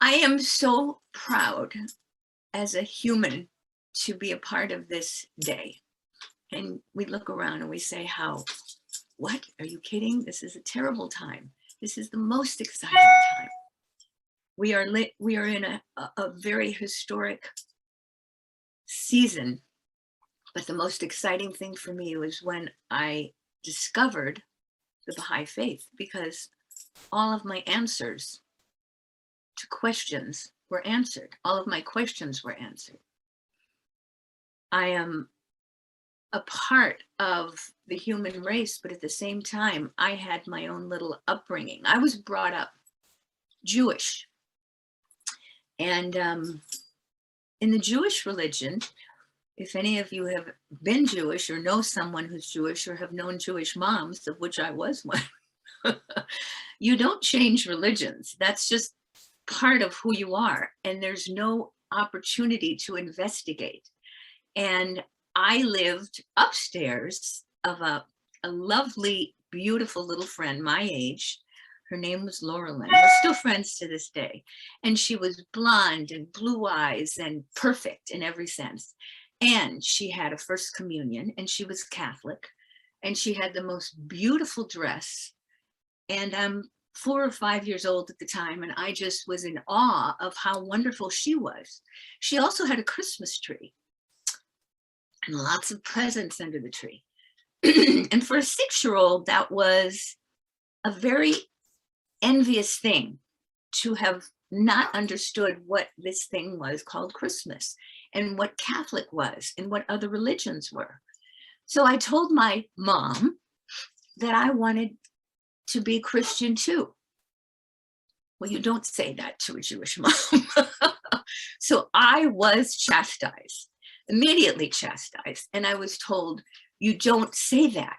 I am so proud as a human to be a part of this day. And we look around and we say, what? Are you kidding? This is a terrible time. This is the most exciting time. We are in a very historic season. But the most exciting thing for me was when I discovered the Baha'i Faith, because all of my answers to questions were answered. All of my questions were answered. I am a part of the human race, but at the same time, I had my own little upbringing. I was brought up Jewish. And in the Jewish religion, if any of you have been Jewish or know someone who's Jewish or have known Jewish moms, of which I was one, you don't change religions. That's just part of who you are. And there's no opportunity to investigate. And I lived upstairs of a lovely, beautiful little friend my age. Her name was Laurelyn. We're still friends to this day. And she was blonde and blue eyes and perfect in every sense. And she had a first communion and she was Catholic and she had the most beautiful dress. And I'm 4 or 5 years old at the time. And I just was in awe of how wonderful she was. She also had a Christmas tree and lots of presents under the tree. And for a 6-year-old, that was a very envious thing to have not understood what this thing was called Christmas and what Catholic was and what other religions were. So I told my mom that I wanted to be Christian too. Well, you don't say that to a Jewish mom. So I was chastised, immediately chastised. And I was told, you don't say that.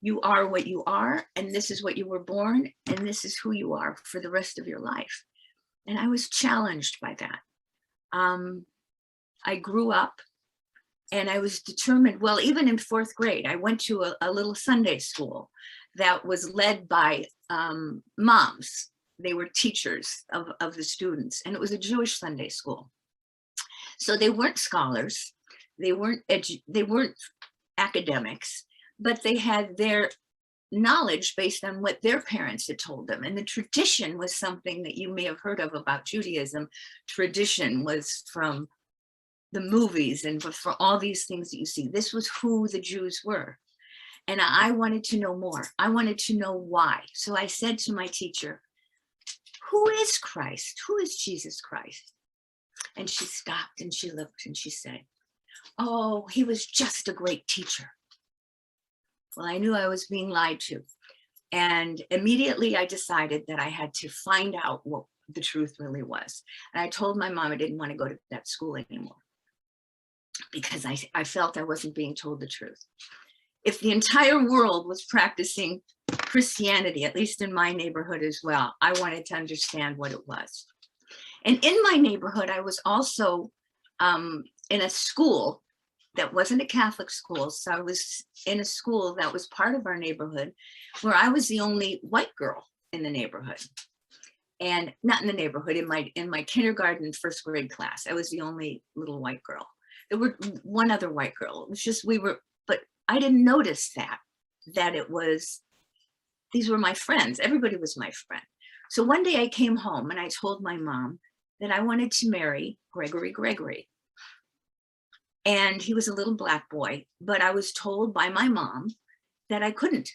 You are what you are, and this is what you were born, and this is who you are for the rest of your life. And I was challenged by that. I grew up and I was determined, well, even in 4th grade, I went to a little Sunday school that was led by moms. They were teachers of the students, and it was a Jewish Sunday school. So they weren't scholars, they weren't academics, but they had their knowledge based on what their parents had told them. And the tradition was something that you may have heard of about Judaism. Tradition was from the movies and for all these things that you see. This was who the Jews were. And I wanted to know more. I wanted to know why. So I said to my teacher, who is Christ? Who is Jesus Christ? And she stopped and she looked and she said, oh, he was just a great teacher. Well, I knew I was being lied to. And immediately I decided that I had to find out what the truth really was. And I told my mom I didn't want to go to that school anymore because I felt I wasn't being told the truth. If the entire world was practicing Christianity, at least in my neighborhood as well, I wanted to understand what it was. And in my neighborhood, I was also in a school that wasn't a Catholic school. So I was in a school that was part of our neighborhood where I was the only white girl in the neighborhood. And not in the neighborhood, in my kindergarten, 1st grade class, I was the only little white girl. There were one other white girl. It was just, but I didn't notice that it was, these were my friends. Everybody was my friend. So one day I came home and I told my mom that I wanted to marry Gregory. And he was a little black boy, but I was told by my mom that I couldn't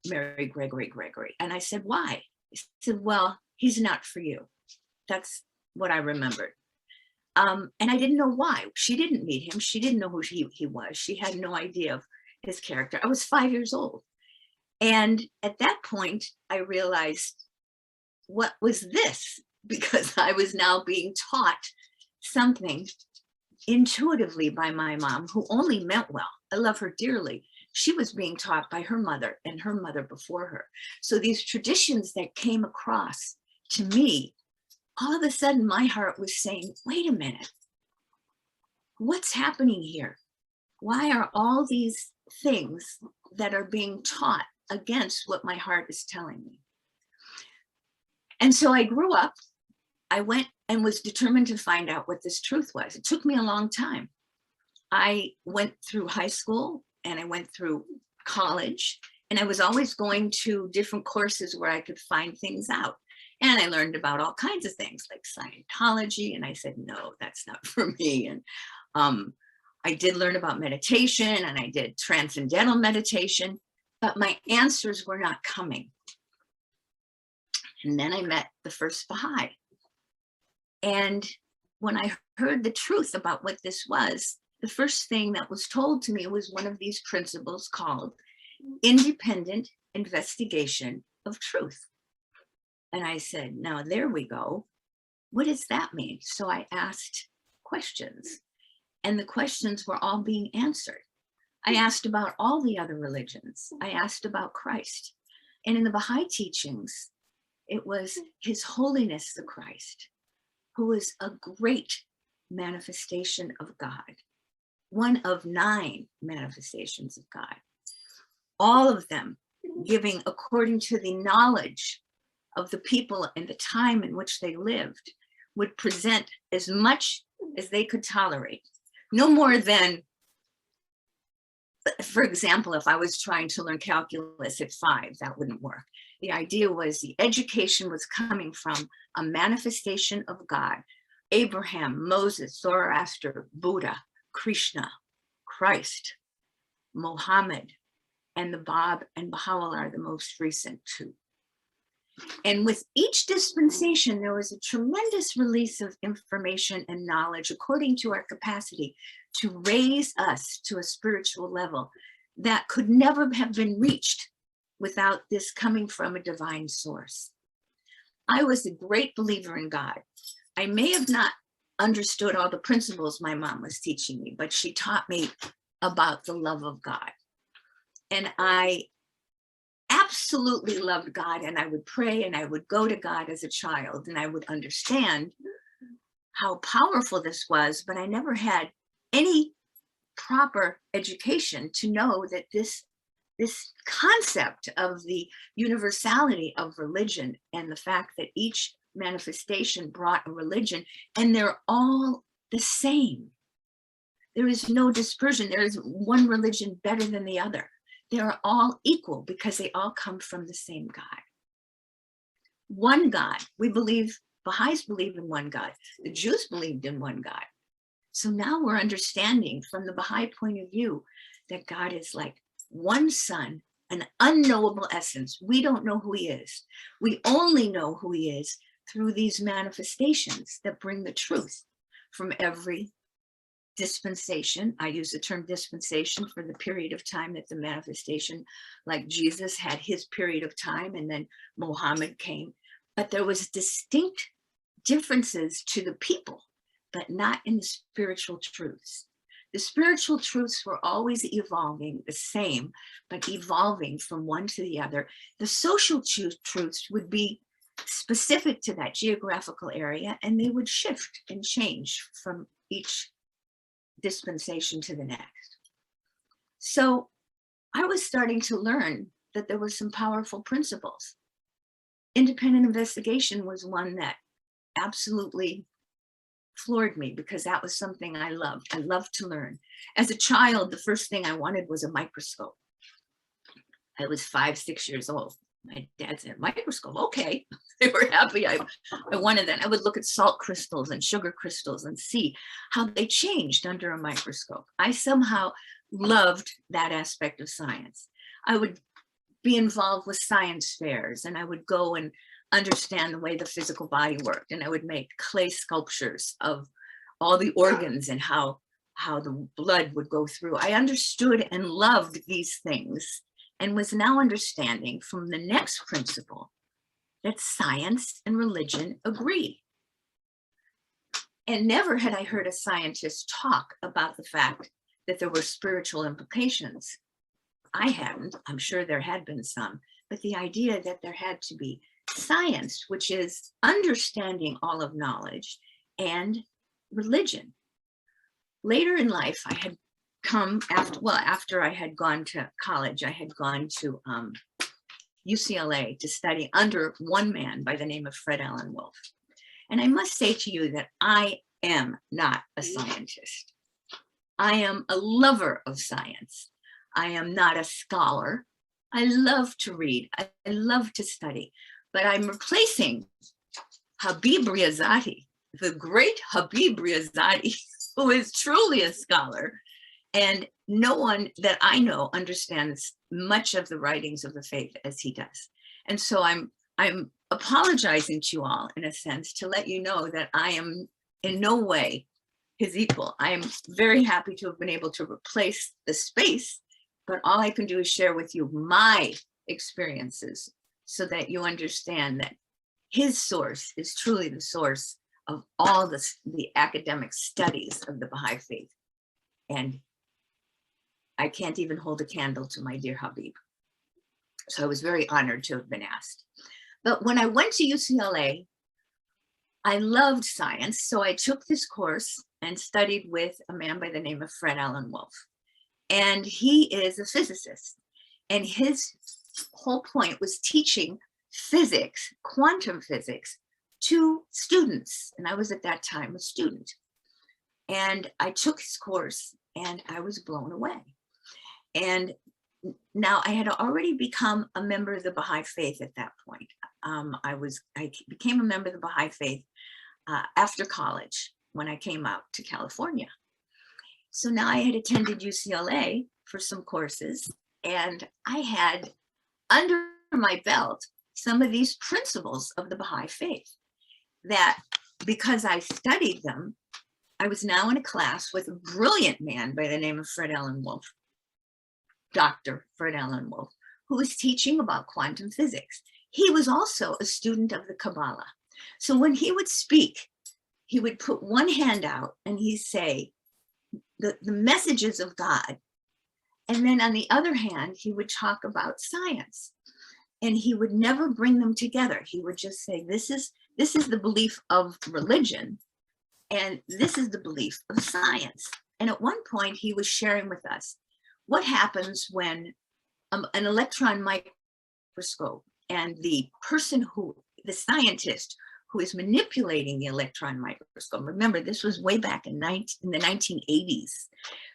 marry Gregory. And I said, why? She said, well, he's not for you. That's what I remembered. And I didn't know why. She didn't meet him. She didn't know who he was. She had no idea of his character. I was 5 years old. And at that point, I realized, what was this? Because I was now being taught something intuitively by my mom, who only meant well. I love her dearly. She was being taught by her mother and her mother before her. So these traditions that came across to me, all of a sudden my heart was saying, wait a minute, what's happening here? Why are all these things that are being taught against what my heart is telling me? And so I grew up I went and was determined to find out what this truth was. It took me a long time. I went through high school and I went through college, and I was always going to different courses where I could find things out. And I learned about all kinds of things like Scientology. And I said, no, that's not for me. And I did learn about meditation, and I did transcendental meditation, but my answers were not coming. And then I met the first Baha'i. And when I heard the truth about what this was, the first thing that was told to me was one of these principles called independent investigation of truth. And I said, now there we go. What does that mean? So I asked questions, and the questions were all being answered. I asked about all the other religions. I asked about Christ. And in the Baha'i teachings, it was His Holiness the Christ, who is a great manifestation of God, one of 9 manifestations of God, all of them giving according to the knowledge of the people and the time in which they lived, would present as much as they could tolerate. No more than, for example, if I was trying to learn calculus at 5, that wouldn't work. The idea was the education was coming from a manifestation of God. Abraham, Moses, Zoroaster, Buddha, Krishna, Christ, Mohammed, and the Bab and Baha'u'llah are the most recent 2. And with each dispensation, there was a tremendous release of information and knowledge according to our capacity to raise us to a spiritual level that could never have been reached without this coming from a divine source. I was a great believer in God. I may have not understood all the principles my mom was teaching me, but she taught me about the love of God. And I absolutely loved God, and I would pray and I would go to God as a child, and I would understand how powerful this was, but I never had any proper education to know that this concept of the universality of religion and the fact that each manifestation brought a religion, and they're all the same. There is no dispersion. There is one religion better than the other. They are all equal because they all come from the same God. One God. We believe, Baha'is believe in one God. The Jews believed in one God. So now we're understanding from the Baha'i point of view that God is like one Son, an unknowable essence. We don't know who He is. We only know who He is through these manifestations that bring the truth from every dispensation. I use the term dispensation for the period of time that the manifestation, like Jesus had his period of time and then Muhammad came, but there was distinct differences to the people, but not in the spiritual truths. The spiritual truths were always evolving, the same, but evolving from one to the other. The social truths would be specific to that geographical area, and they would shift and change from each dispensation to the next. So I was starting to learn that there were some powerful principles. Independent investigation was one that absolutely floored me because that was something I loved. I loved to learn. As a child, the first thing I wanted was a microscope. I was 5, 6 years old. My dad said, microscope, okay. They were happy I wanted that. I would look at salt crystals and sugar crystals and see how they changed under a microscope. I somehow loved that aspect of science. I would be involved with science fairs, and I would go and understand the way the physical body worked. And I would make clay sculptures of all the organs and how the blood would go through. I understood and loved these things, and was now understanding from the next principle that science and religion agree. And never had I heard a scientist talk about the fact that there were spiritual implications. I hadn't. I'm sure there had been some, but the idea that there had to be science, which is understanding all of knowledge, and religion. Later in life, I had come after I had gone to college. I had gone to UCLA to study under one man by the name of Fred Allen Wolf. And I must say to you that I am not a scientist. I am a lover of science. I am not a scholar. I love to read. I love to study. But I'm replacing Habib Riazati, the great Habib Riazati, who is truly a scholar. And no one that I know understands much of the writings of the faith as he does. And so I'm apologizing to you all, in a sense, to let you know that I am in no way his equal. I am very happy to have been able to replace the space, but all I can do is share with you my experiences so that you understand that his source is truly the source of all the academic studies of the Baha'i faith. And I can't even hold a candle to my dear Habib. So I was very honored to have been asked. But when I went to UCLA, I loved science. So I took this course and studied with a man by the name of Fred Alan Wolf. And he is a physicist. And his whole point was teaching physics, quantum physics, to students. And I was at that time a student. And I took his course and I was blown away. And now I had already become a member of the Baha'i Faith at that point. I became a member of the Baha'i Faith after college when I came out to California. So now I had attended UCLA for some courses, and I had under my belt some of these principles of the Baha'i Faith that, because I studied them, I was now in a class with a brilliant man by the name of Fred Alan Wolf, Dr. Fred Alan Wolf, who was teaching about quantum physics. He was also a student of the Kabbalah. So when he would speak, he would put one hand out and he'd say the messages of God. And then on the other hand, he would talk about science. And he would never bring them together. He would just say, this is the belief of religion, and this is the belief of science. And at one point, he was sharing with us what happens when an electron microscope and the scientist who is manipulating the electron microscope. Remember, this was way back in the 1980s.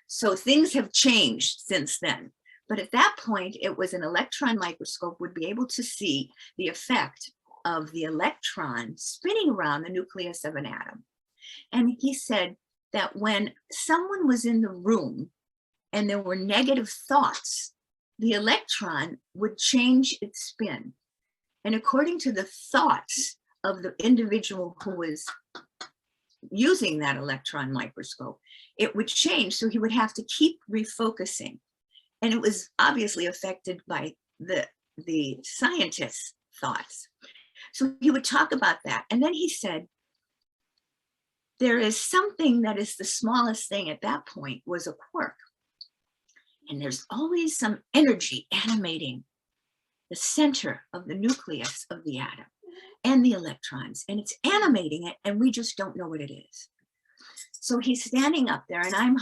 So things have changed since then. But at that point, it was an electron microscope would be able to see the effect of the electron spinning around the nucleus of an atom. And he said that when someone was in the room and there were negative thoughts, the electron would change its spin. And according to the thoughts of the individual who was using that electron microscope, it would change. So he would have to keep refocusing. And it was obviously affected by the scientist's thoughts. So he would talk about that. And then he said, there is something that is the smallest thing at that point was a quark. And there's always some energy animating the center of the nucleus of the atom and the electrons, and it's animating it, and we just don't know what it is. So he's standing up there, and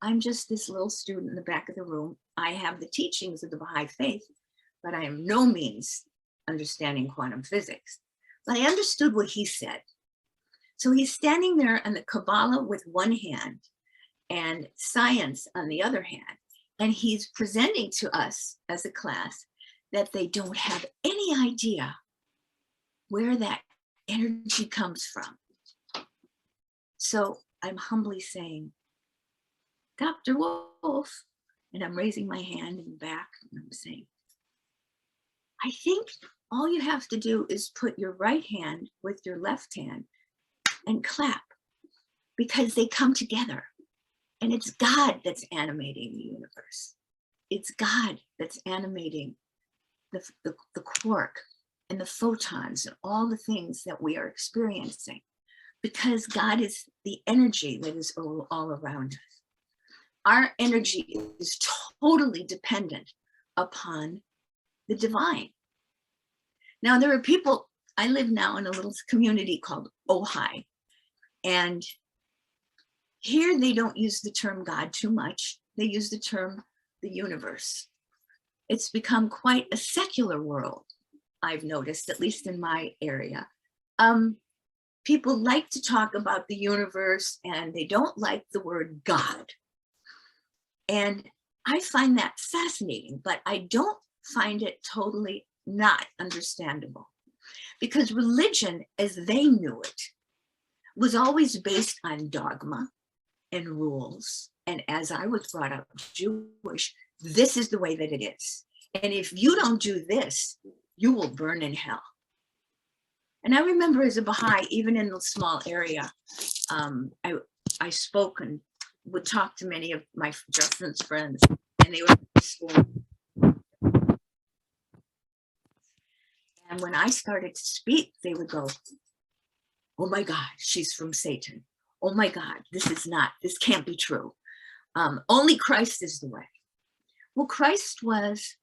I'm just this little student in the back of the room. I have the teachings of the Baha'i Faith, but I am no means understanding quantum physics. But I understood what he said. So he's standing there in the Kabbalah with one hand and science on the other hand. And he's presenting to us as a class that they don't have any idea where that energy comes from. So I'm humbly saying, Dr. Wolf, and I'm raising my hand in the back and I'm saying, I think all you have to do is put your right hand with your left hand and clap, because they come together. And it's God that's animating the universe. It's God that's animating the quark and the photons and all the things that we are experiencing, because God is the energy that is all around us. Our energy is totally dependent upon the divine. Now, there are people, I live now in a little community called Ojai, and here they don't use the term God too much. They use the term the universe. It's become quite a secular world, I've noticed, at least in my area. people like to talk about the universe and they don't like the word God. And I find that fascinating, but I don't find it totally not understandable, because religion, as they knew it, was always based on dogma and rules. And as I was brought up Jewish, this is the way that it is. And if you don't do this, you will burn in hell. And I remember as a Baha'i, even in the small area, I spoke and would talk to many of my Justin's friends, and they were in school. And when I started to speak, they would go, "Oh my God, she's from Satan. Oh my God, this can't be true. Only Christ is the way." Well, Christ was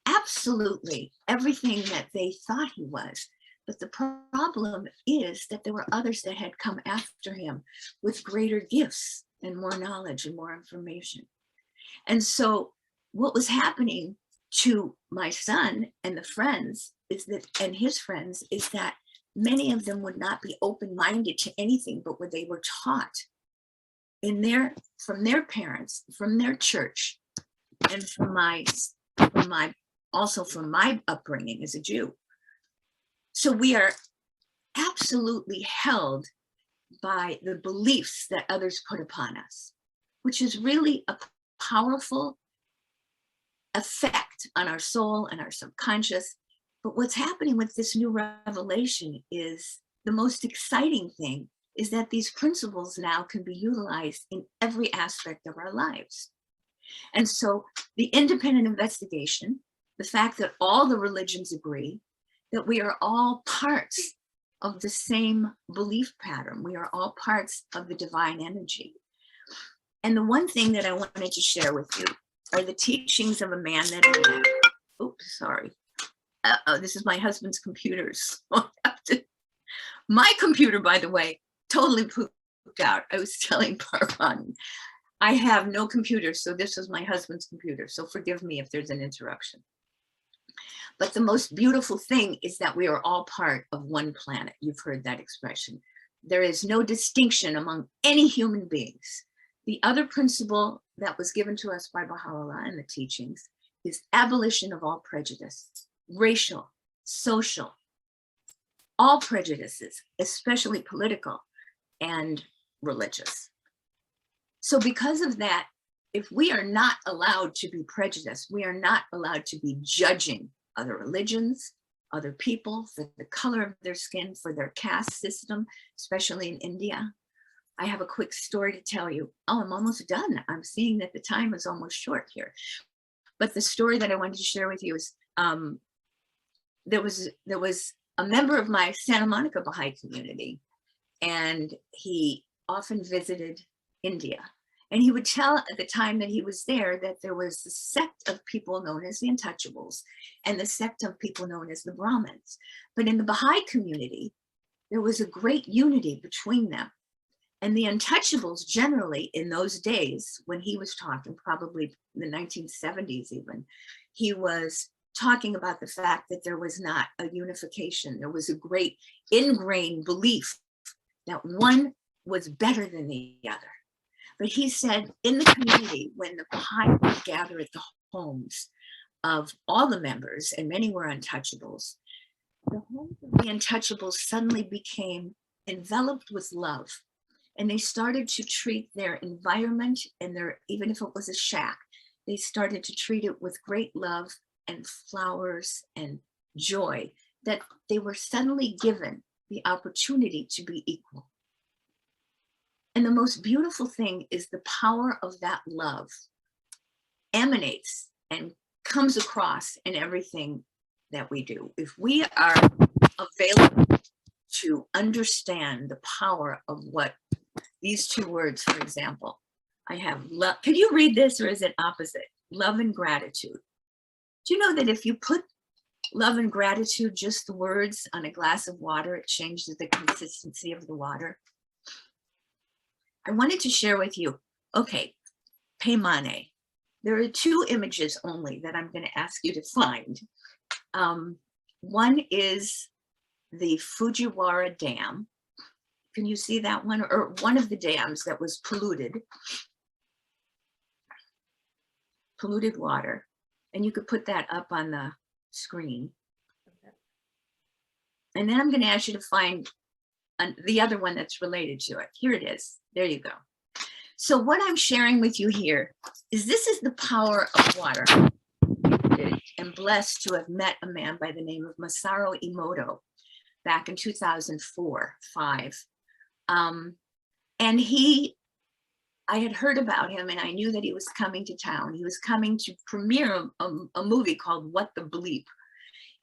absolutely everything that they thought he was. But the problem is that there were others that had come after him with greater gifts and more knowledge and more information. And so what was happening to my son and the friends and his friends is that many of them would not be open-minded to anything but what they were taught from their parents, from their church, and from my upbringing as a Jew. So we are absolutely held by the beliefs that others put upon us, which is really a powerful effect on our soul and our subconscious. But what's happening with this new revelation is the most exciting thing is that these principles now can be utilized in every aspect of our lives. And so the independent investigation, the fact that all the religions agree that we are all parts of the same belief pattern. We are all parts of the divine energy. And the one thing that I wanted to share with you are the teachings of a man that I met. Oops, sorry. This is my husband's computer. So my computer, by the way, totally pooped out. I was telling Parvan, I have no computer, so this is my husband's computer. So forgive me if there's an interruption. But the most beautiful thing is that we are all part of one planet. You've heard that expression. There is no distinction among any human beings. The other principle that was given to us by Baha'u'llah in the teachings is abolition of all prejudice, racial, social, all prejudices, especially political and religious. So because of that, if we are not allowed to be prejudiced, we are not allowed to be judging other religions, other people for the color of their skin, for their caste system, especially in India. I have a quick story to tell you. Oh, I'm almost done. I'm seeing that the time is almost short here. But the story that I wanted to share with you is there was a member of my Santa Monica Baha'i community, and he often visited India. And he would tell at the time that he was there that there was a sect of people known as the Untouchables and the sect of people known as the Brahmins. But in the Baha'i community, there was a great unity between them. And the Untouchables generally in those days, when he was talking, probably in the 1970s even, he was talking about the fact that there was not a unification. There was a great ingrained belief that one was better than the other. But he said in the community, when the Baha'i would gather at the homes of all the members, and many were Untouchables, the homes of the Untouchables suddenly became enveloped with love. And they started to treat their environment and even if it was a shack, they started to treat it with great love and flowers and joy, that they were suddenly given the opportunity to be equal. And the most beautiful thing is the power of that love emanates and comes across in everything that we do. If we are available to understand the power of what these two words, for example, I have love. Can you read this, or is it opposite? Love and gratitude. Do you know that if you put love and gratitude, just the words, on a glass of water, it changes the consistency of the water? I wanted to share with you, okay, Paimane. There are two images only that I'm going to ask you to find. One is the Fujiwara Dam, Can you see that one? Or one of the dams that was polluted water. And you could put that up on the screen. Okay. And then I'm going to ask you to find the other one that's related to it. Here it is. There you go. So what I'm sharing with you here is this is the power of water. I'm blessed to have met a man by the name of Masaru Emoto back in 2004-5. And I had heard about him and I knew that he was coming to town. He was coming to premiere a movie called What the Bleep.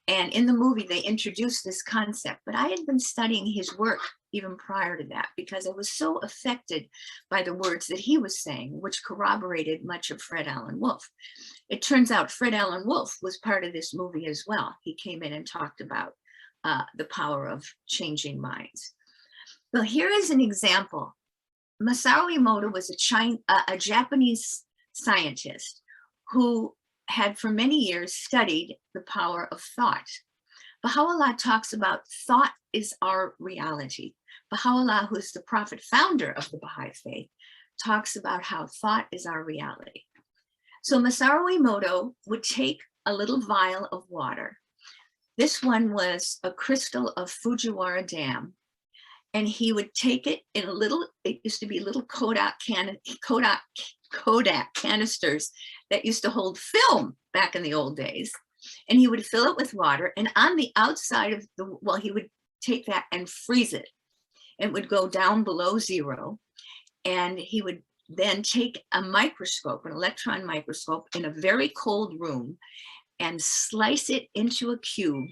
And in the movie, they introduced this concept, but I had been studying his work even prior to that because I was so affected by the words that he was saying, which corroborated much of Fred Alan Wolf. It turns out Fred Alan Wolf was part of this movie as well. He came in and talked about the power of changing minds. Well, here is an example. Masaru Emoto was a Japanese scientist who had for many years studied the power of thought. Baha'u'llah talks about thought is our reality. Baha'u'llah, who is the prophet founder of the Bahá'í Faith, talks about how thought is our reality. So Masaru Emoto would take a little vial of water. This one was a crystal of Fujiwara Dam. And he would take it in a little, it used to be little Kodak canisters that used to hold film back in the old days. And he would fill it with water. And on the outside of he would take that and freeze it. It would go down below zero. And he would then take a microscope, an electron microscope in a very cold room and slice it into a cube.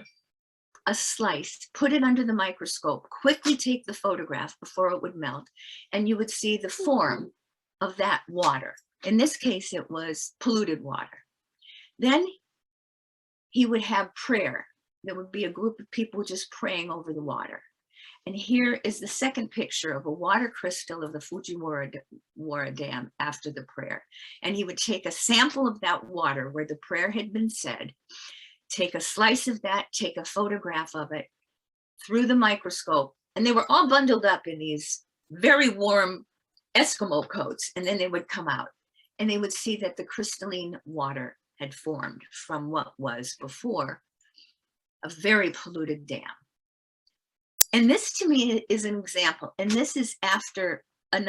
A slice, put it under the microscope, quickly take the photograph before it would melt, and you would see the form of that water. In this case, it was polluted water. Then he would have prayer. There would be a group of people just praying over the water. And here is the second picture of a water crystal of the Fujiwara Dam after the prayer. And he would take a sample of that water where the prayer had been said, take a slice of that, take a photograph of it through the microscope. And they were all bundled up in these very warm Eskimo coats. And then they would come out and they would see that the crystalline water had formed from what was before a very polluted dam. And this to me is an example. And this is after a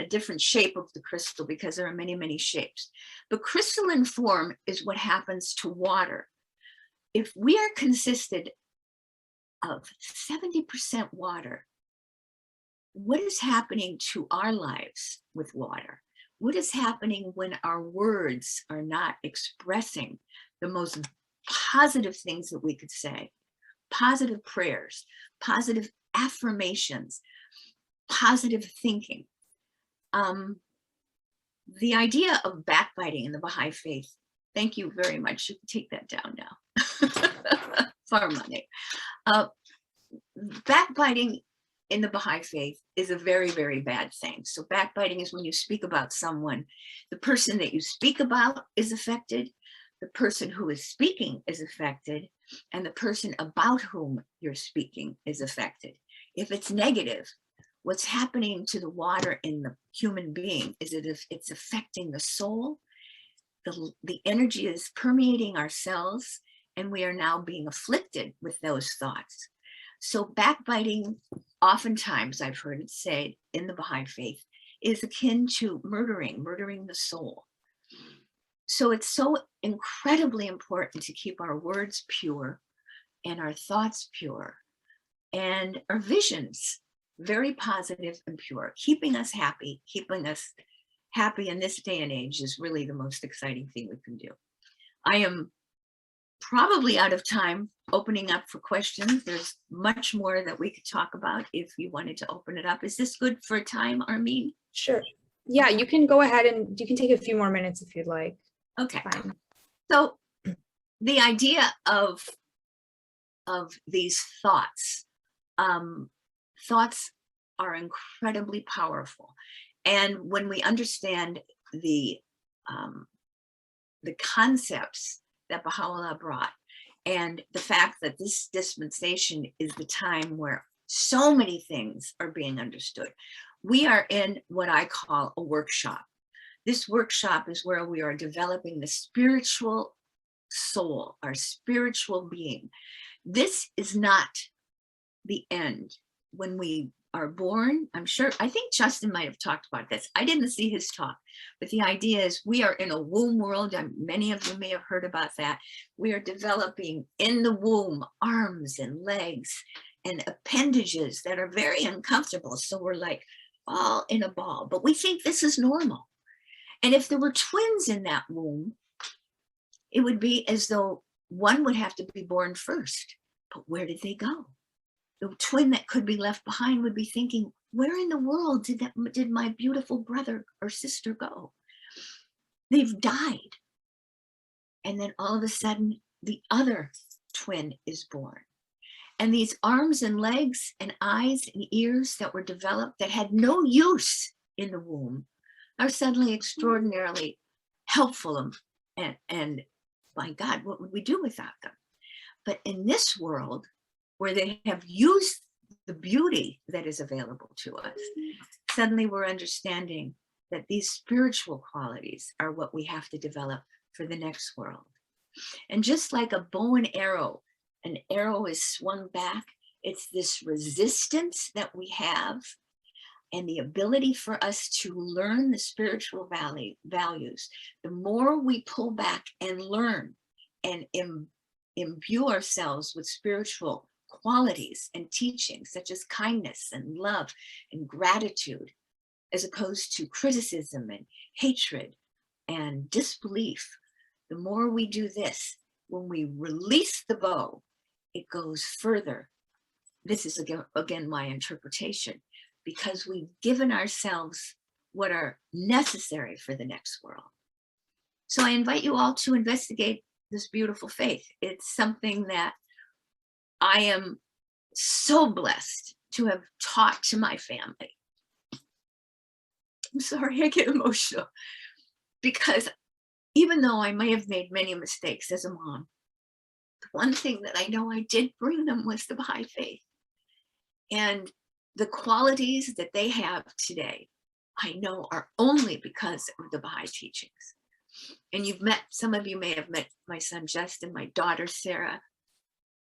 different shape of the crystal because there are many, many shapes. But crystalline form is what happens to water. If we are consisted of 70% water, what is happening to our lives with water? What is happening when our words are not expressing the most positive things that we could say? Positive prayers, positive affirmations, positive thinking. The idea of backbiting in the Baha'i Faith, thank you very much. You can take that down now. For money. Backbiting in the Baha'i Faith is a very, very bad thing. So backbiting is when you speak about someone, the person that you speak about is affected, the person who is speaking is affected, and the person about whom you're speaking is affected. If it's negative, what's happening to the water in the human being is that if it's affecting the soul, the energy is permeating our cells, and we are now being afflicted with those thoughts. So backbiting, oftentimes I've heard it said in the Baha'i Faith, is akin to murdering the soul. So it's so incredibly important to keep our words pure and our thoughts pure and our visions very positive and pure. Keeping us happy in this day and age is really the most exciting thing we can do. I am probably out of time opening up for questions. There's much more that we could talk about if you wanted to open it up. Is this good for time, Armin? Sure. Yeah, you can go ahead and you can take a few more minutes if you'd like. Okay. Fine. So the idea of these thoughts, thoughts are incredibly powerful. And when we understand the concepts that Baha'u'llah brought, and the fact that this dispensation is the time where So many things are being understood. We are in what I call a workshop. This workshop is where we are developing the spiritual soul, our spiritual being. This is not the end. When we are born, I think Justin might have talked about this. I didn't see his talk, but the idea is we are in a womb world, and many of you may have heard about that. We are developing in the womb arms and legs and appendages that are very uncomfortable. So we're like all in a ball, but we think this is normal. And if there were twins in that womb, it would be as though one would have to be born first. But where did they go? The twin that could be left behind would be thinking, where in the world did my beautiful brother or sister go? They've died. And then all of a sudden, the other twin is born. And these arms and legs and eyes and ears that were developed that had no use in the womb are suddenly extraordinarily helpful. And my God, what would we do without them? But in this world, where they have used the beauty that is available to us, suddenly we're understanding that these spiritual qualities are what we have to develop for the next world. And just like a bow and arrow, an arrow is swung back, it's this resistance that we have and the ability for us to learn the spiritual values. The more we pull back and learn and imbue ourselves with spiritual qualities and teachings such as kindness and love and gratitude, as opposed to criticism and hatred and disbelief, the more we do this, when we release the bow, it goes further. This is again my interpretation, because we've given ourselves what are necessary for the next world. So I invite you all to investigate this beautiful faith. It's something that I am so blessed to have taught to my family. I'm sorry, I get emotional, because even though I may have made many mistakes as a mom, the one thing that I know I did bring them was the Baha'i faith. And the qualities that they have today, I know are only because of the Baha'i teachings. And some of you may have met my son Justin, my daughter Sarah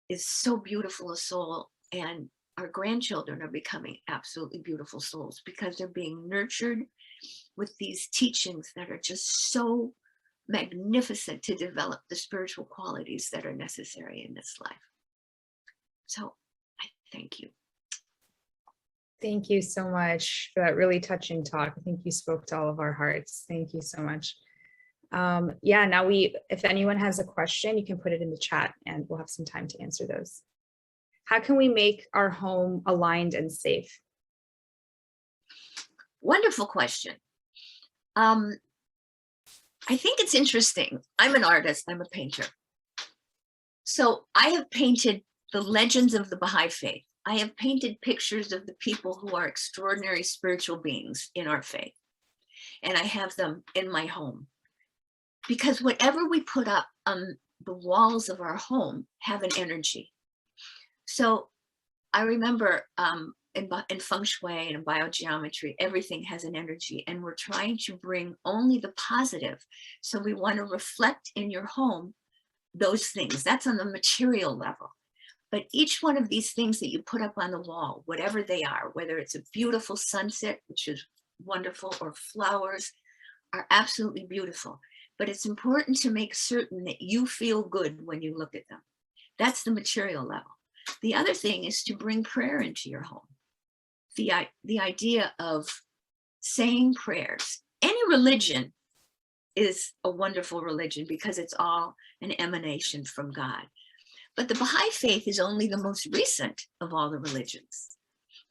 is so beautiful a soul, and our grandchildren are becoming absolutely beautiful souls because they're being nurtured with these teachings that are just so magnificent to develop the spiritual qualities that are necessary in this life. So I thank you. Thank you so much for that really touching talk. I think you spoke to all of our hearts. Thank you so much. Yeah, now if anyone has a question, you can put it in the chat and we'll have some time to answer those. How can we make our home aligned and safe? Wonderful question. I think it's interesting. I'm an artist, I'm a painter. So I have painted the legends of the Baha'i faith. I have painted pictures of the people who are extraordinary spiritual beings in our faith. And I have them in my home. Because whatever we put up on the walls of our home have an energy. So I remember in feng shui and in biogeometry, everything has an energy, and we're trying to bring only the positive. So we want to reflect in your home those things. That's on the material level. But each one of these things that you put up on the wall, whatever they are, whether it's a beautiful sunset, which is wonderful, or flowers, are absolutely beautiful. But it's important to make certain that you feel good when you look at them. That's the material level. The other thing is to bring prayer into your home. The idea of saying prayers. Any religion is a wonderful religion because it's all an emanation from God. But the Baha'i faith is only the most recent of all the religions.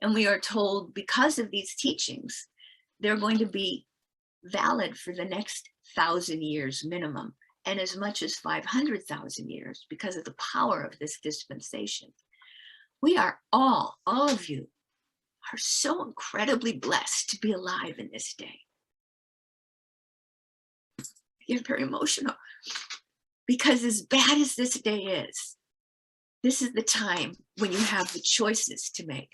And we are told because of these teachings, they're going to be valid for the next 1,000 years minimum, and as much as 500,000 years because of the power of this dispensation. We are all of you are so incredibly blessed to be alive in this day. I get very emotional because as bad as this day is, this is the time when you have the choices to make.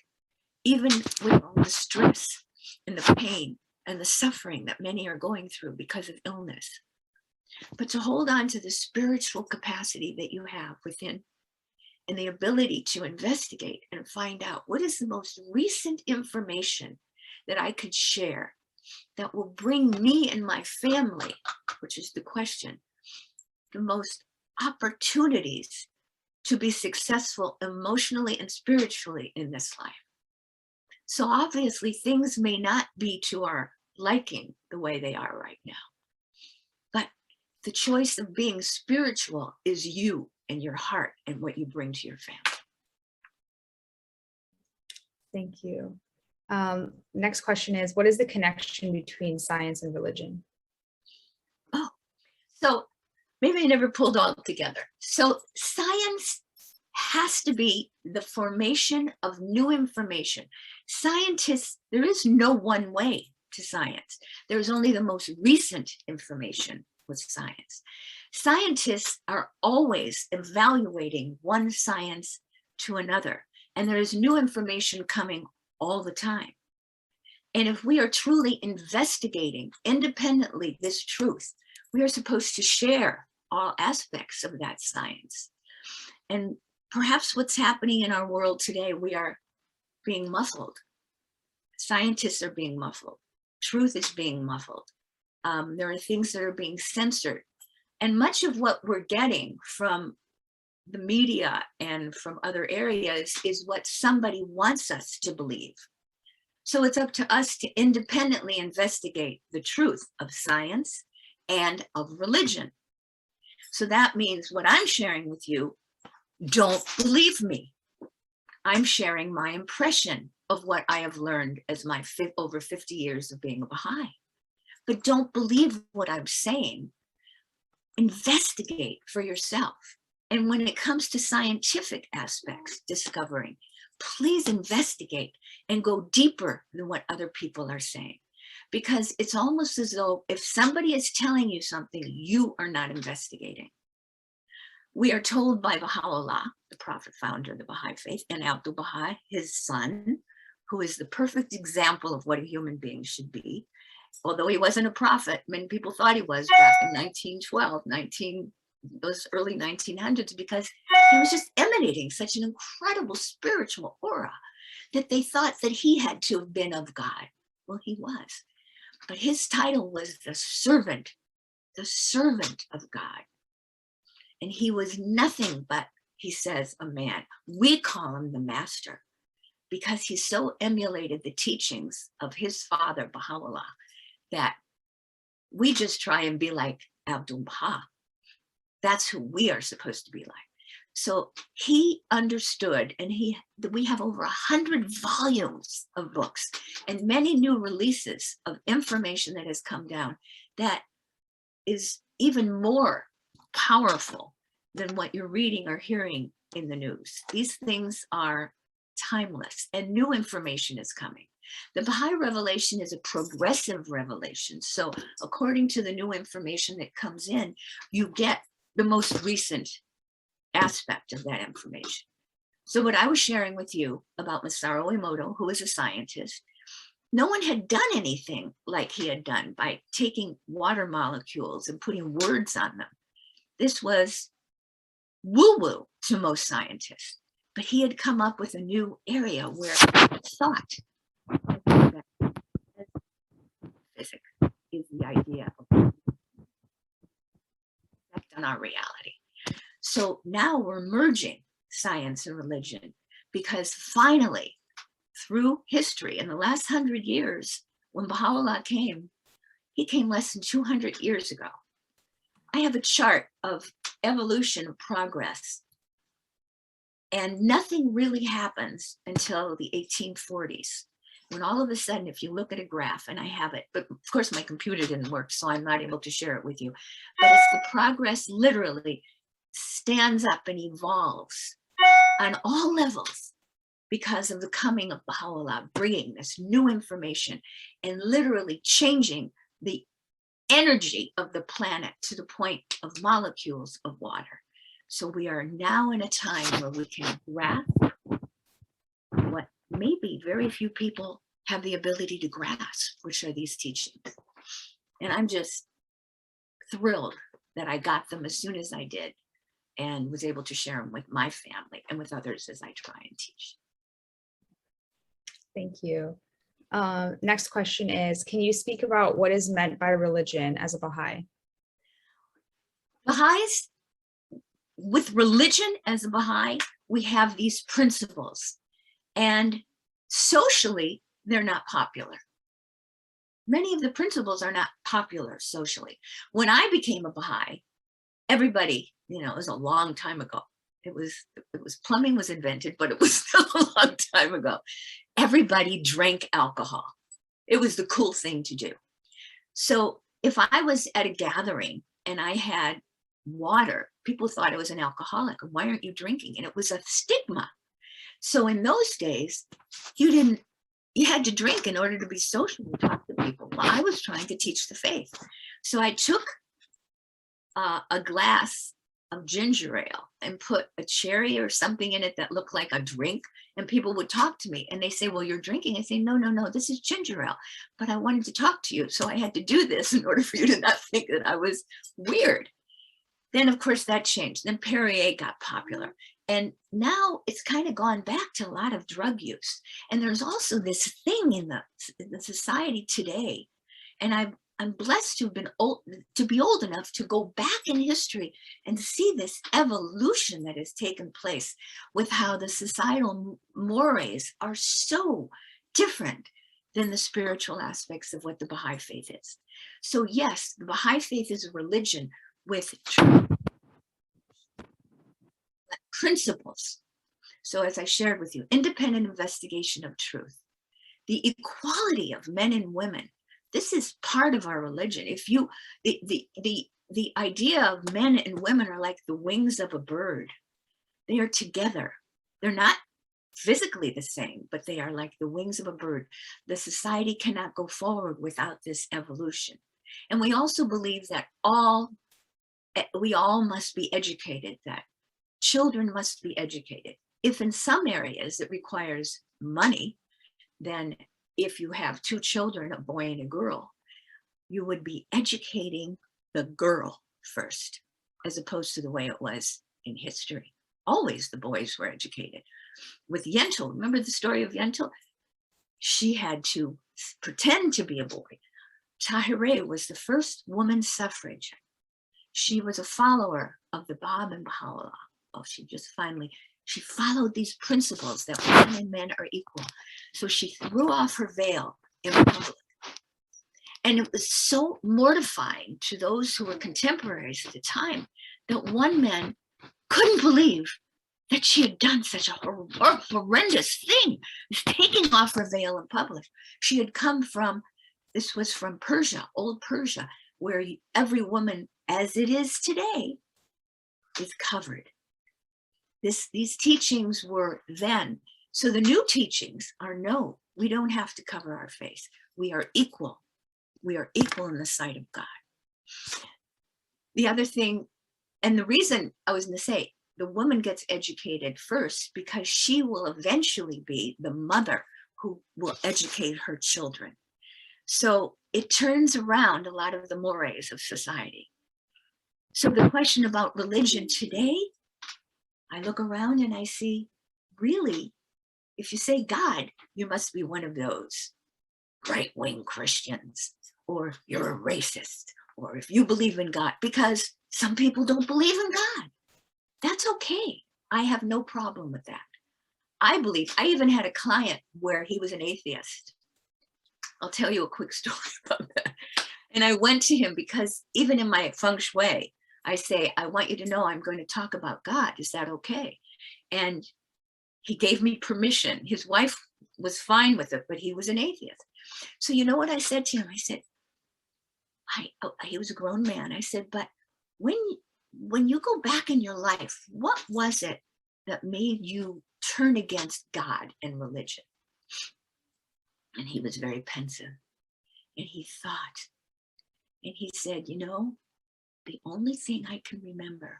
even with all the stress and the pain and the suffering that many are going through because of illness. But to hold on to the spiritual capacity that you have within and the ability to investigate and find out what is the most recent information that I could share that will bring me and my family, which is the question, the most opportunities to be successful emotionally and spiritually in this life. So obviously things may not be to our liking the way they are right now, but the choice of being spiritual is you and your heart and what you bring to your family. Thank you. Next question is, what is the connection between science and religion? Oh, so maybe I never pulled all together. So science has to be the formation of new information. Scientists, there is no one way to science. There's only the most recent information with science. Scientists are always evaluating one science to another, and there is new information coming all the time. And if we are truly investigating independently this truth, we are supposed to share all aspects of that science. And perhaps what's happening in our world today, we are being muffled. Scientists are being muffled. Truth is being muffled. There are things that are being censored. And much of what we're getting from the media and from other areas is what somebody wants us to believe. So it's up to us to independently investigate the truth of science and of religion. So that means what I'm sharing with you, don't believe me. I'm sharing my impression of what I have learned as my over 50 years of being a Baha'i. But don't believe what I'm saying. Investigate for yourself. And when it comes to scientific aspects, discovering, please investigate and go deeper than what other people are saying. Because it's almost as though if somebody is telling you something, you are not investigating. We are told by Baha'u'llah, the prophet founder of the Bahá'í Faith, and Abdul Baha, his son, who is the perfect example of what a human being should be. Although he wasn't a prophet, many people thought he was back in 1912, those early 1900s, because he was just emanating such an incredible spiritual aura that they thought that he had to have been of God. Well, he was. But his title was the servant of God. And he was nothing but, he says, a man. We call him the master because he so emulated the teachings of his father, Baha'u'llah, that we just try and be like Abdul Baha. That's who we are supposed to be like. So he understood, and we have over 100 volumes of books and many new releases of information that has come down that is even more powerful than what you're reading or hearing in the news. These things are timeless and new information is coming. The Baha'i revelation is a progressive revelation. So according to the new information that comes in, you get the most recent aspect of that information. So what I was sharing with you about Masaru Emoto, who is a scientist, no one had done anything like he had done by taking water molecules and putting words on them. This was woo-woo to most scientists, but he had come up with a new area where thought, physics, is the idea of effect on our reality. So now we're merging science and religion because finally, through history, in the last 100 years, when Baha'u'llah came, he came less than 200 years ago. I have a chart of evolution of progress, and nothing really happens until the 1840s, when all of a sudden, if you look at a graph, and I have it, but of course my computer didn't work, so I'm not able to share it with you, but it's the progress literally stands up and evolves on all levels because of the coming of Baha'u'llah, bringing this new information and literally changing the energy of the planet to the point of molecules of water. So we are now in a time where we can grasp what maybe very few people have the ability to grasp, which are these teachings. And I'm just thrilled that I got them as soon as I did and was able to share them with my family and with others as I try and teach. Thank you. Next question is, can you speak about what is meant by religion as a Baha'i? Baha'is, with religion as a Baha'i, we have these principles, and socially, they're not popular. Many of the principles are not popular socially. When I became a Baha'i, everybody, it was a long time ago. It was plumbing was invented, but it was still a long time ago. Everybody drank alcohol. It was the cool thing to do. So if I was at a gathering and I had water, people thought I was an alcoholic. Why aren't you drinking? And it was a stigma. So in those days, you had to drink in order to be social and talk to people. Well, I was trying to teach the faith. So I took a glass of ginger ale and put a cherry or something in it that looked like a drink, and people would talk to me and they say, well, you're drinking. I say, no, this is ginger ale, but I wanted to talk to you. So I had to do this in order for you to not think that I was weird. Then of course that changed. Then Perrier got popular. And now it's kind of gone back to a lot of drug use. And there's also this thing in the society today. And I'm blessed to have been to be old enough to go back in history and see this evolution that has taken place with how the societal mores are so different than the spiritual aspects of what the Baha'i Faith is. So yes, the Baha'i Faith is a religion with principles. So as I shared with you, independent investigation of truth, the equality of men and women. This is part of our religion. If you, the idea of men and women are like the wings of a bird. They are together. They're not physically the same, but they are like the wings of a bird. The society cannot go forward without this evolution. And we also believe that we all must be educated, that children must be educated. If in some areas it requires money, then if you have two children, a boy and a girl, you would be educating the girl first, as opposed to the way it was in history. Always the boys were educated. With Yentl, remember the story of Yentl? She had to pretend to be a boy. Tahirih was the first woman suffrage. She was a follower of the Bab and Baha'u'llah. Well, she followed these principles that women and men are equal. So she threw off her veil in public. And it was so mortifying to those who were contemporaries at the time that one man couldn't believe that she had done such a horrendous thing, taking off her veil in public. She had come this was from Persia, old Persia, where every woman, as it is today, is covered. These teachings were then. So the new teachings are no, we don't have to cover our face. We are equal. We are equal in the sight of God. The other thing, and the reason I was going to say, the woman gets educated first because she will eventually be the mother who will educate her children. So it turns around a lot of the mores of society. So the question about religion today, I look around and I see, really, if you say God, you must be one of those right-wing Christians, or you're a racist, or if you believe in God, because some people don't believe in God. That's okay. I have no problem with that. I even had a client where he was an atheist. I'll tell you a quick story about that. And I went to him because even in my feng shui, I say, I want you to know I'm going to talk about God. Is that okay? And he gave me permission. His wife was fine with it, but he was an atheist. So you know what I said to him? I said, he was a grown man. I said, but when you go back in your life, what was it that made you turn against God and religion? And he was very pensive. And he thought, and he said, the only thing I can remember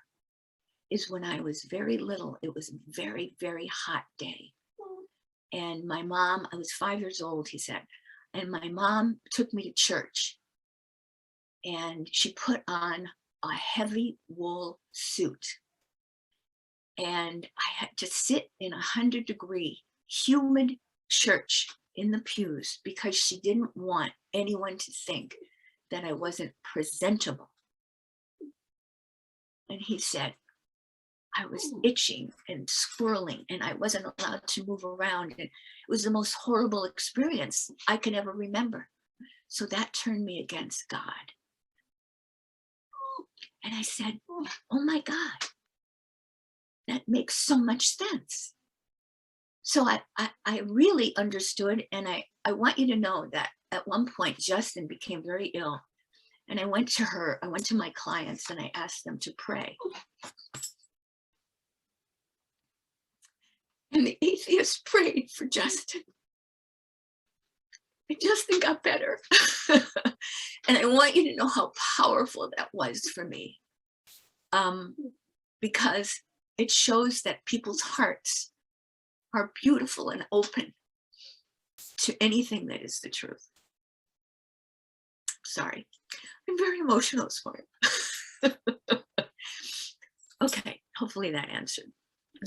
is when I was very little, it was a very, very hot day. And my mom, I was 5 years old, he said, and my mom took me to church, and she put on a heavy wool suit. And I had to sit in 100-degree humid church in the pews because she didn't want anyone to think that I wasn't presentable. And he said, I was itching and swirling and I wasn't allowed to move around. And it was the most horrible experience I can ever remember. So that turned me against God. And I said, oh my God, that makes so much sense. So I really understood. And I want you to know that at one point, Justin became very ill. And I went to my clients and I asked them to pray. And the atheist prayed for Justin. And Justin got better. And I want you to know how powerful that was for me. Because it shows that people's hearts are beautiful and open to anything that is the truth. Sorry, I'm very emotional this morning. Okay, hopefully that answered.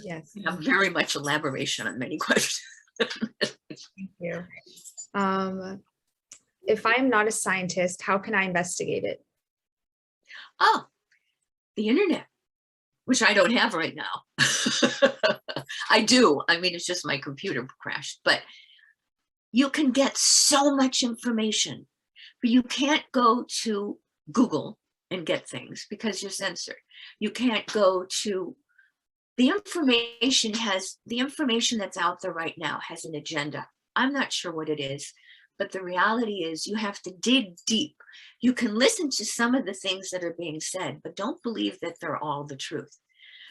Yes. You have very much elaboration on many questions. Thank you. If I'm not a scientist, how can I investigate it? Oh, the internet, which I don't have right now. I do. I mean, it's just my computer crashed, but you can get so much information, but you can't go to Google and get things because you're censored. You can't go to the information that's out there right now has an agenda. I'm not sure what it is, but the reality is you have to dig deep. You can listen to some of the things that are being said, but don't believe that they're all the truth.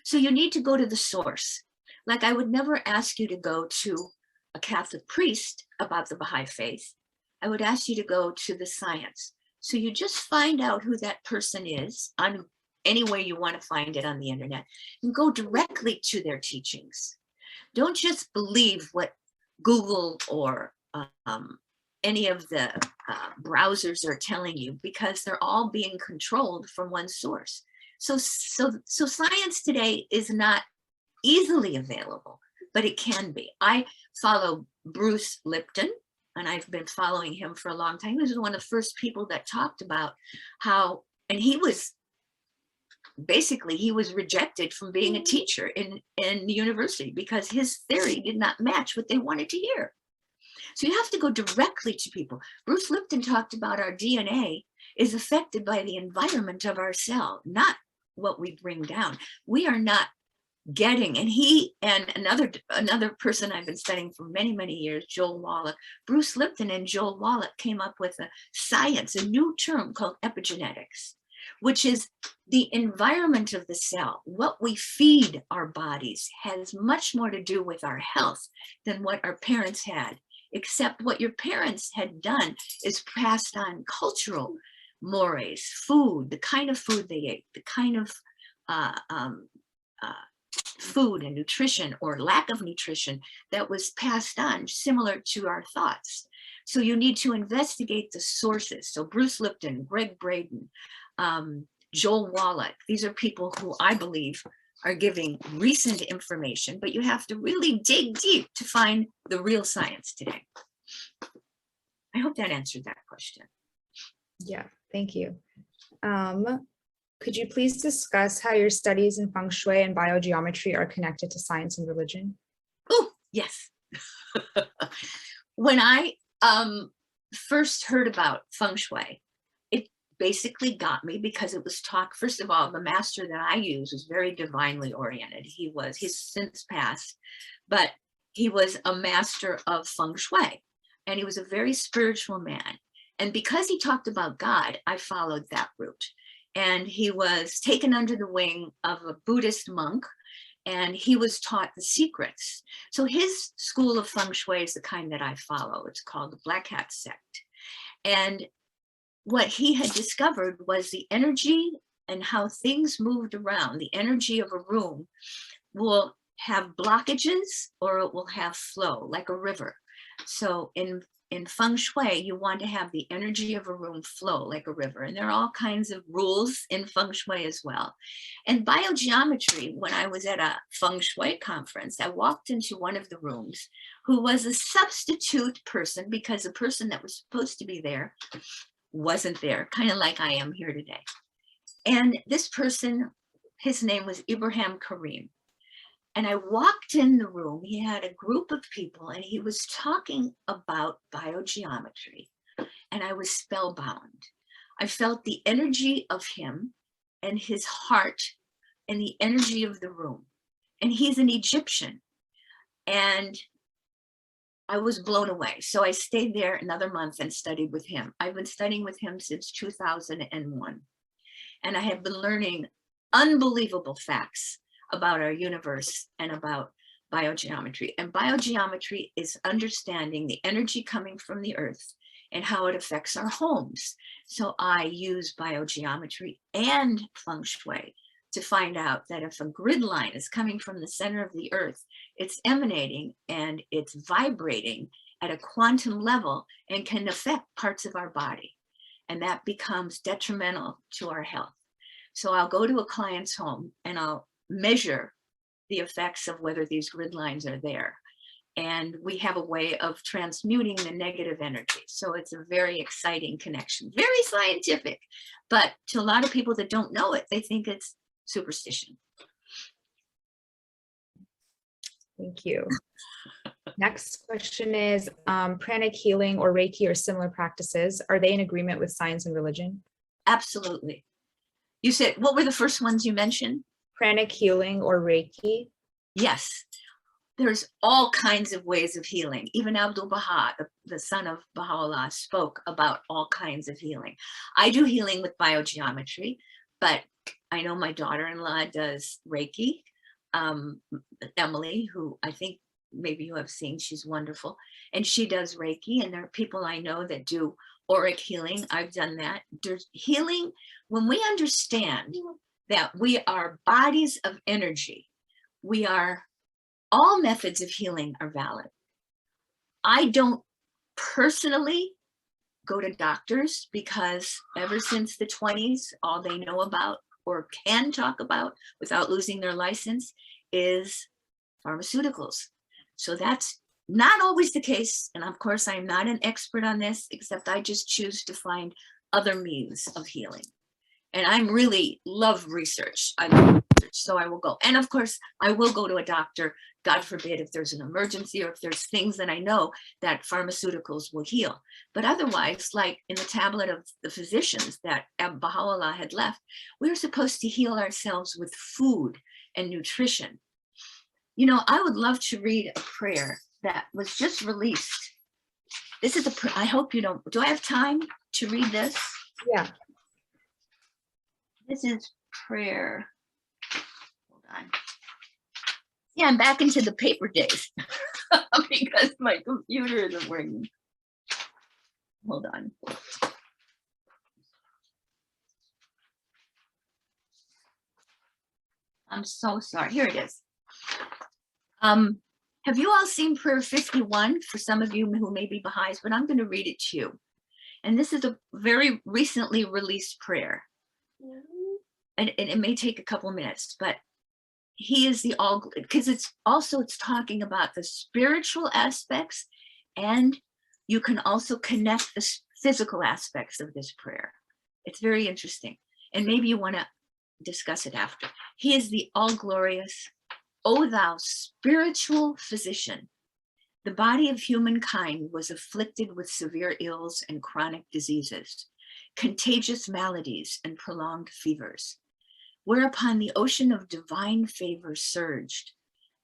So you need to go to the source. Like I would never ask you to go to a Catholic priest about the Bahá'í Faith. I would ask you to go to the science. So you just find out who that person is on any way you want to find it on the internet and go directly to their teachings. Don't just believe what Google or any of the browsers are telling you, because they're all being controlled from one source. So science today is not easily available, but it can be. I follow Bruce Lipton, and I've been following him for a long time. He was one of the first people that talked about how, and he was rejected from being a teacher in the university because his theory did not match what they wanted to hear. So you have to go directly to people. Bruce Lipton talked about our DNA is affected by the environment of our cell, not what we bring down. We are not getting, and he and another person I've been studying for many, many years, Joel Wallach, Bruce Lipton and Joel Wallach came up with a new term called epigenetics, which is the environment of the cell. What we feed our bodies has much more to do with our health than what our parents had, except what your parents had done is passed on cultural mores, food, the kind of food they ate, the kind of food and nutrition or lack of nutrition that was passed on, similar to our thoughts. So you need to investigate the sources. So Bruce Lipton, Greg Braden, Joel Wallach, these are people who I believe are giving recent information, but you have to really dig deep to find the real science today. I hope that answered that question. Yeah, thank you. Could you please discuss how your studies in feng shui and biogeometry are connected to science and religion? Oh, yes. When I first heard about feng shui, it basically got me because it was taught. First of all, the master that I use was very divinely oriented. He's since passed, but he was a master of feng shui, and he was a very spiritual man. And because he talked about God, I followed that route. And he was taken under the wing of a Buddhist monk, and he was taught the secrets. So his school of feng shui is the kind that I follow. It's called the Black Hat sect. And what he had discovered was the energy and how things moved around. The energy of a room will have blockages or it will have flow like a river. So in feng shui, you want to have the energy of a room flow like a river. And there are all kinds of rules in feng shui as well. And biogeometry, when I was at a feng shui conference, I walked into one of the rooms who was a substitute person because the person that was supposed to be there wasn't there, kind of like I am here today. And this person, his name was Ibrahim Karim. And I walked in the room, he had a group of people and he was talking about biogeometry and I was spellbound. I felt the energy of him and his heart and the energy of the room. And he's an Egyptian and I was blown away. So I stayed there another month and studied with him. I've been studying with him since 2001. And I have been learning unbelievable facts about our universe and about biogeometry. And biogeometry is understanding the energy coming from the earth and how it affects our homes. So I use biogeometry and feng shui to find out that if a grid line is coming from the center of the earth, it's emanating and it's vibrating at a quantum level and can affect parts of our body. And that becomes detrimental to our health. So I'll go to a client's home and I'll measure the effects of whether these grid lines are there. And we have a way of transmuting the negative energy. So it's a very exciting connection, very scientific, but to a lot of people that don't know it, they think it's superstition. Thank you. Next question is, pranic healing or Reiki or similar practices, are they in agreement with science and religion? Absolutely. You said, what were the first ones you mentioned? Pranic healing or Reiki? Yes, there's all kinds of ways of healing. Even Abdu'l-Baha, the son of Baha'u'llah, spoke about all kinds of healing. I do healing with biogeometry, but I know my daughter-in-law does Reiki. Emily, who I think maybe you have seen, she's wonderful. And she does Reiki, and there are people I know that do auric healing. I've done that. There's healing when we understand that we are bodies of energy. All methods of healing are valid. I don't personally go to doctors because ever since the 20s, all they know about or can talk about without losing their license is pharmaceuticals. So that's not always the case. And of course, I'm not an expert on this, except I just choose to find other means of healing. And I really love research. I love research, so I will go. And of course, I will go to a doctor, God forbid, if there's an emergency or if there's things that I know that pharmaceuticals will heal. But otherwise, like in the tablet of the physicians that Baha'u'llah had left, we're supposed to heal ourselves with food and nutrition. You know, I would love to read a prayer that was just released. This is I hope you don't, do I have time to read this? Yeah. This is prayer. Hold on. Yeah, I'm back into the paper days because my computer isn't working. Hold on. I'm so sorry. Here it is. Have you all seen prayer 51? For some of you who may be Baha'is, but I'm going to read it to you. And this is a very recently released prayer. And it may take a couple minutes, but he is the all, because it's talking about the spiritual aspects, and you can also connect the physical aspects of this prayer. It's very interesting. And maybe you want to discuss it after. He is the all glorious, O thou spiritual physician. The body of humankind was afflicted with severe ills and chronic diseases, contagious maladies and prolonged fevers. Whereupon the ocean of divine favor surged,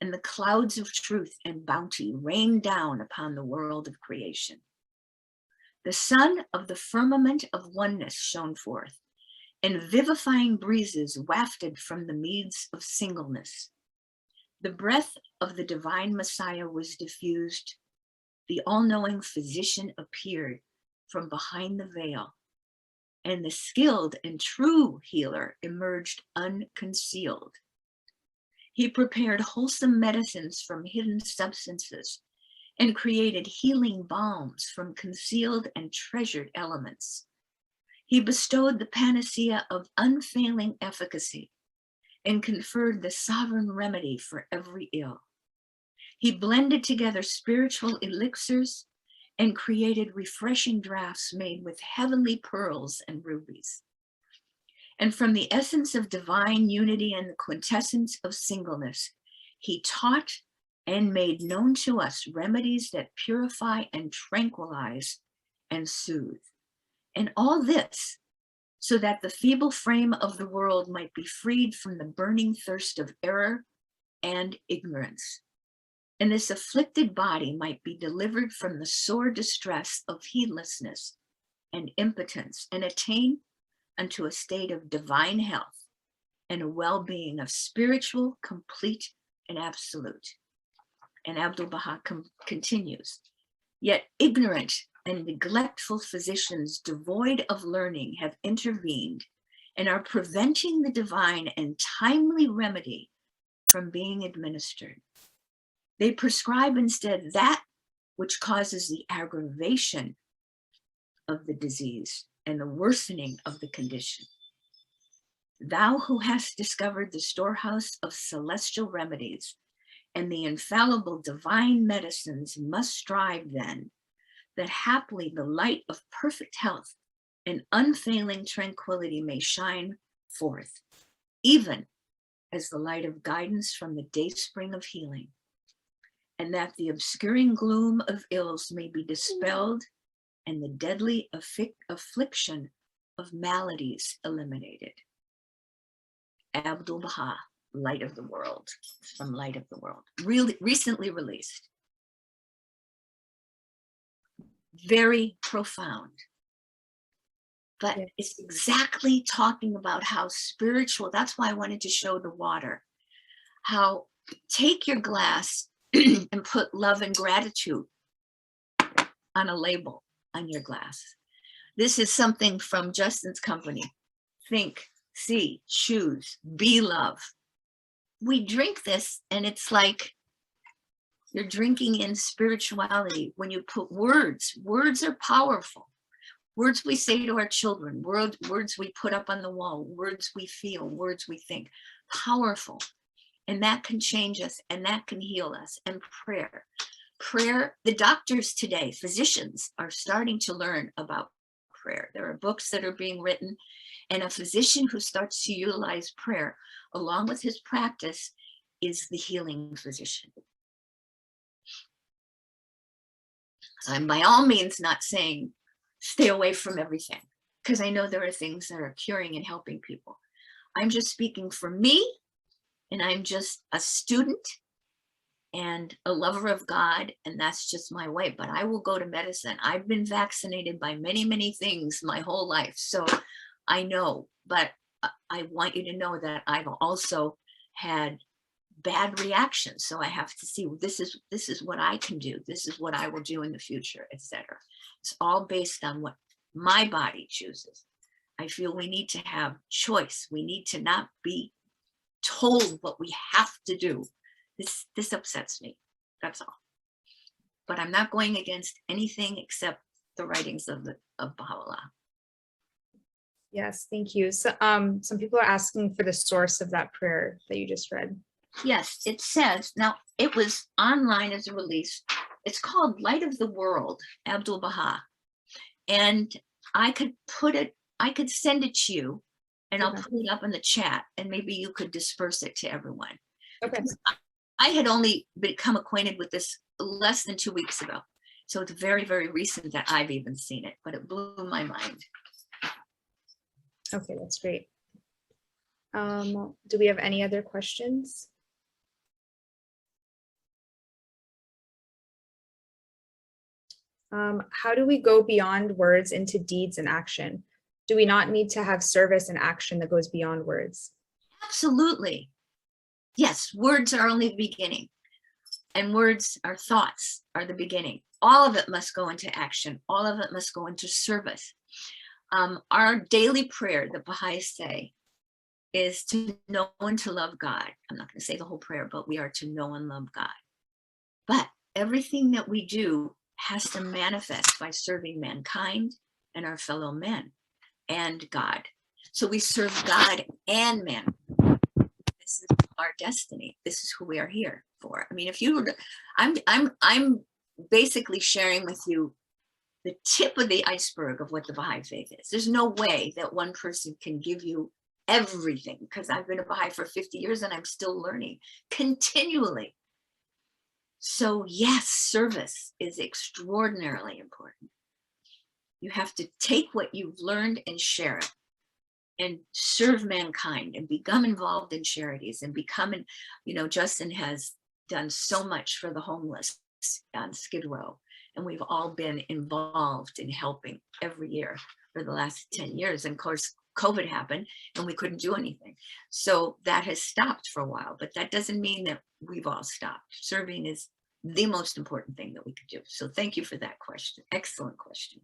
and the clouds of truth and bounty rained down upon the world of creation. The sun of the firmament of oneness shone forth, and vivifying breezes wafted from the meads of singleness. The breath of the divine Messiah was diffused. The all-knowing physician appeared from behind the veil, and the skilled and true healer emerged unconcealed. He prepared wholesome medicines from hidden substances and created healing balms from concealed and treasured elements. He bestowed the panacea of unfailing efficacy and conferred the sovereign remedy for every ill. He blended together spiritual elixirs and created refreshing draughts made with heavenly pearls and rubies. And from the essence of divine unity and the quintessence of singleness, he taught and made known to us remedies that purify and tranquilize and soothe. And all this so that the feeble frame of the world might be freed from the burning thirst of error and ignorance. And this afflicted body might be delivered from the sore distress of heedlessness and impotence and attain unto a state of divine health and a well-being of spiritual, complete, and absolute. And Abdu'l-Baha continues, yet ignorant and neglectful physicians devoid of learning have intervened and are preventing the divine and timely remedy from being administered. They prescribe instead that which causes the aggravation of the disease and the worsening of the condition. Thou who hast discovered the storehouse of celestial remedies and the infallible divine medicines must strive then that haply the light of perfect health and unfailing tranquility may shine forth, even as the light of guidance from the dayspring of healing, and that the obscuring gloom of ills may be dispelled and the deadly affliction of maladies eliminated. Abdu'l-Baha, Light of the World, from Light of the World, really recently released. Very profound, but it's exactly talking about how spiritual, that's why I wanted to show the water, how take your glass and put love and gratitude on a label on your glass. This is something from Justin's company. Think, see, choose, be love. We drink this and it's like you're drinking in spirituality. When you put words are powerful. Words we say to our children, words we put up on the wall, words we feel, words we think, powerful. And that can change us and that can heal us. And prayer, the doctors today, physicians are starting to learn about prayer. There are books that are being written, and a physician who starts to utilize prayer along with his practice is the healing physician. So I'm by all means not saying stay away from everything, because I know there are things that are curing and helping people. I'm just speaking for me, and I'm just a student and a lover of God, and that's just my way. But I will go to medicine. I've been vaccinated by many, many things my whole life, so I know. But I want you to know that I've also had bad reactions, so I have to see this is what I can do, this is what I will do in the future, etc. It's all based on what my body chooses. I feel we need to have choice. We need to not be told what we have to do. This upsets me, that's all. But I'm not going against anything except the writings of Baha'u'llah. Yes, thank you. So some people are asking for the source of that prayer that you just read. Yes, it says, now it was online as a release. It's called Light of the World, Abdu'l-Baha. And I could send it to you, and I'll put it up in the chat, and maybe you could disperse it to everyone. Okay. I had only become acquainted with this less than 2 weeks ago. So it's very, very recent that I've even seen it, but it blew my mind. Okay, that's great. Do we have any other questions? How do we go beyond words into deeds and action? Do we not need to have service and action that goes beyond words? Absolutely. Yes, words are only the beginning, and words are thoughts are the beginning. All of it must go into action. All of it must go into service. Our daily prayer, the Baha'is say, is to know and to love God. I'm not going to say the whole prayer, but we are to know and love God. But everything that we do has to manifest by serving mankind and our fellow men and God. So we serve God and man. This is our destiny. This is who we are here for. I mean, if you were to, I'm basically sharing with you the tip of the iceberg of what the Baha'i faith is. There's no way that one person can give you everything, because I've been a Baha'i for 50 years and I'm still learning continually. So yes, service is extraordinarily important. You have to take what you've learned and share it and serve mankind and become involved in charities and become, you know, Justin has done so much for the homeless on Skid Row, and we've all been involved in helping every year for the last 10 years. And of course, COVID happened and we couldn't do anything. So that has stopped for a while, but that doesn't mean that we've all stopped. Serving is the most important thing that we could do. So thank you for that question. Excellent question.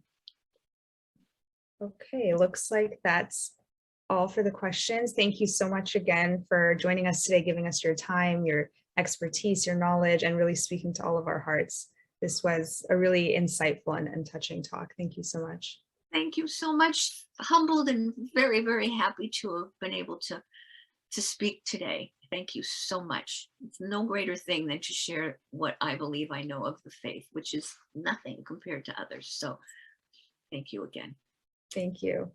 Okay, looks like that's all for the questions. Thank you so much again for joining us today, giving us your time, your expertise, your knowledge, and really speaking to all of our hearts. This was a really insightful and touching talk. Thank you so much. Thank you so much. Humbled and very, very happy to have been able to speak today. Thank you so much. It's no greater thing than to share what I believe I know of the faith, which is nothing compared to others. So thank you again. Thank you.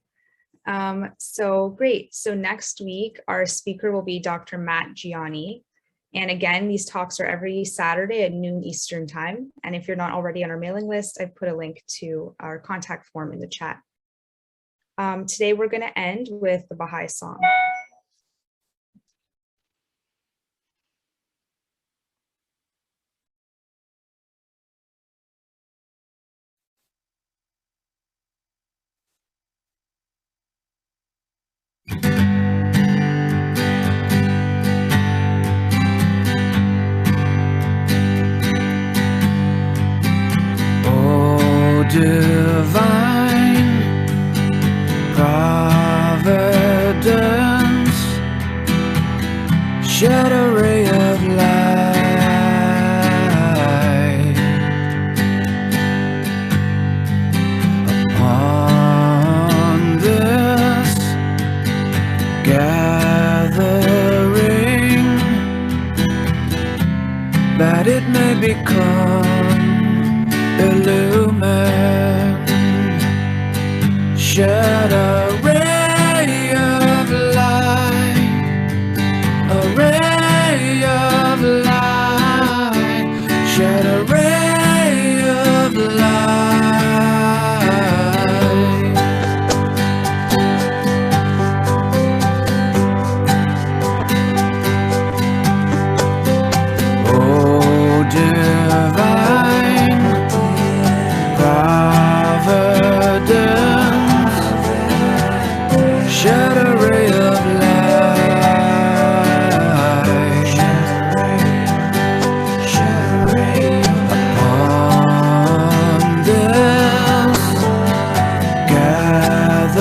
So great. So next week, our speaker will be Dr. Matt Gianni. And again, these talks are every Saturday at noon Eastern time. And if you're not already on our mailing list, I've put a link to our contact form in the chat. Today, we're going to end with the Baha'i song. Divine providence, shed a ray of light upon this gathering, that it may become illumined, shed a ray of light, a ray of light, shed a ray of light. Oh, divine providence, shed a ray of light upon this gathering,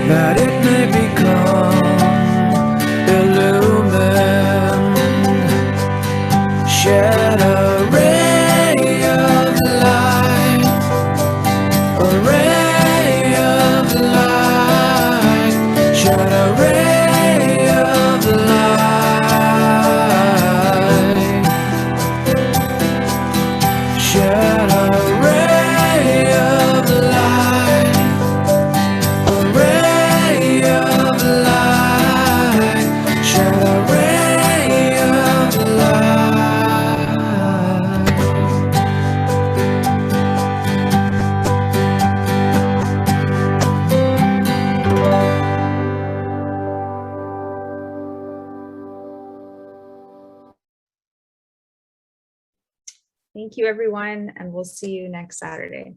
that it may become illumined, shed a ray of light, a ray of light, shed a ray of light, shed a ray of light, a ray of light, shed a ray of light. Thank you, everyone, and we'll see you next Saturday.